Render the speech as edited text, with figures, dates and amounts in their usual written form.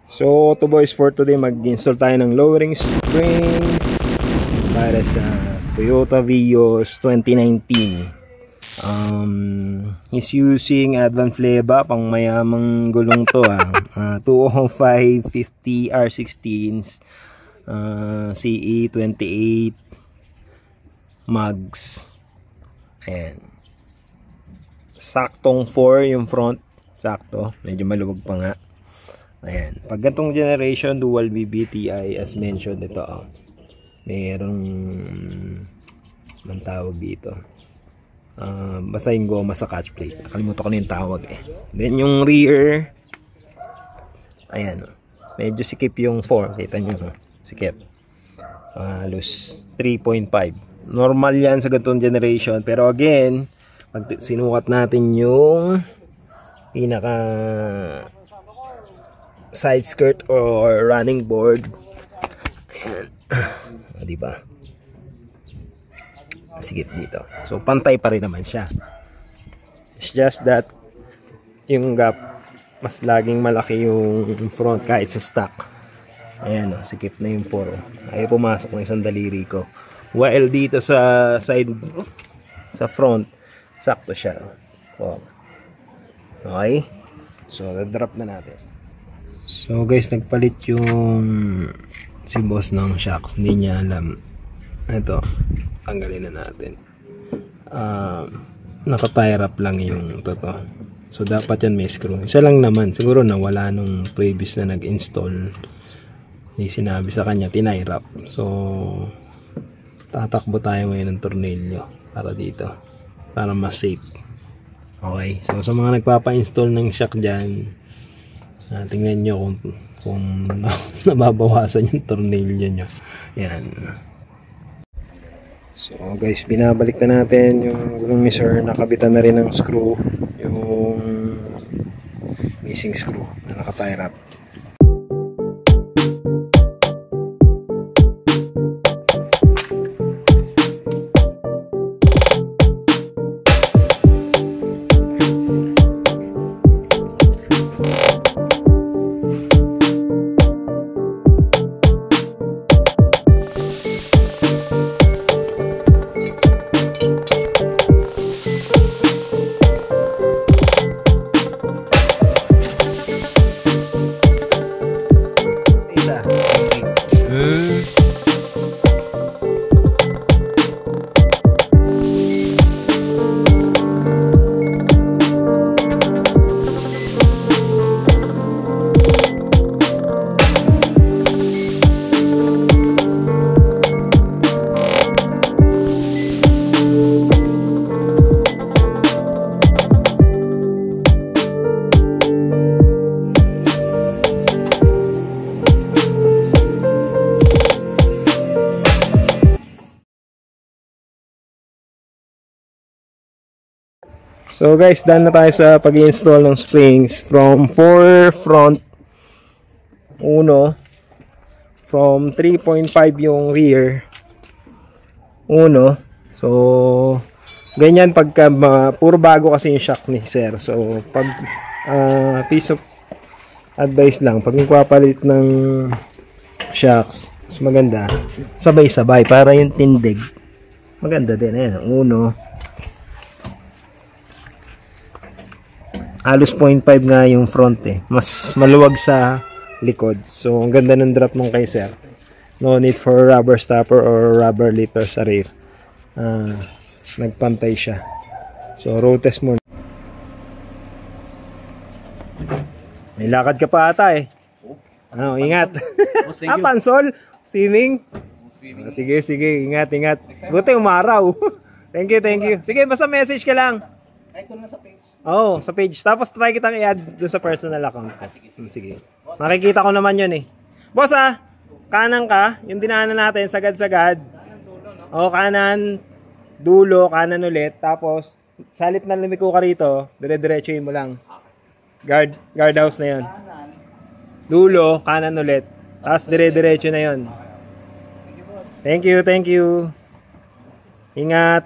So to boys, for today mag-install tayo ng lowering springs para sa Toyota Vios 2019. He's using Advanced Leba, pang mayamang gulong to 205 50 R16s, CE 28 mags. Ayan, saktong 4 yung front, sakto, medyo maluwag pa nga. Ayan, pag gantong generation dual BBTI as mentioned, ito merong man tawag dito, basta yung goma sa catch plate, nakalimutan ko na yung tawag Then yung rear, ayan, medyo sikip yung 4, kita nyo, sikip, halos 3.5. Normal yan sa gantong generation, pero again, pag sinukat natin yung pinaka side skirt or running board, ayan, diba, sigit dito, so pantay pa rin naman siya. It's just that yung gap, mas laging malaki yung front kahit sa stock. Ayan, sikip na yung 4, ay pumasok ng isang daliri ko, while dito sa side, sa front, sakto siya. Okay, so drop na natin. So guys, nagpalit yung si boss ng shocks, hindi niya alam. Ito, tanggalin na natin. Naka-tie wrap lang yung toto. So dapat yan may screw. Isa lang naman, siguro nawala nung previous na nag-install. Hindi sinabi sa kanya, tie wrap. So tatakbo tayo ngayon ng tornilyo para dito, para mas safe. Okay, so sa mga nagpapa-install ng shock dyan, tingnan nyo kung nababawasan yung tornilyo nyo. Yan. So guys, binabalik na natin yung gulong ni sir. Nakabitan na rin ng screw, yung missing screw na naka-tie wrap. So guys, done na tayo sa pag-install ng springs from 4 front, 1, from 3.5 yung rear, 1. So ganyan pagka puro bago kasi yung shock ni sir. So pag piece of advice lang, pag nagpapalit ng shocks, mas maganda sabay-sabay para yung tindig maganda din. Ayan, 1, halos 0.5 nga yung front mas maluwag sa likod. So ang ganda ng drop nung kay sir, no need for rubber stopper or rubber lipper sa rear. Nagpantay siya. So road test muna. May lakad ka pa ata ingat. Pansol, swimming. Sige, ingat. Buti umaraw. Thank you. Sige, basta message ka lang. Kahit na sa page. Sa page. Tapos try kitang i-add doon sa personal account. Sige. Makikita ko naman yun Boss kanan ka. Yung dinaanan natin, sagad-sagad. Kanan, dulo, kanan ulit. Tapos, salit na lumiko ka rito, dire-diretsuhin mo lang. Guard house na yun. Dulo, kanan ulit. Tapos, dire-diretso na yun. Thank you. Ingat.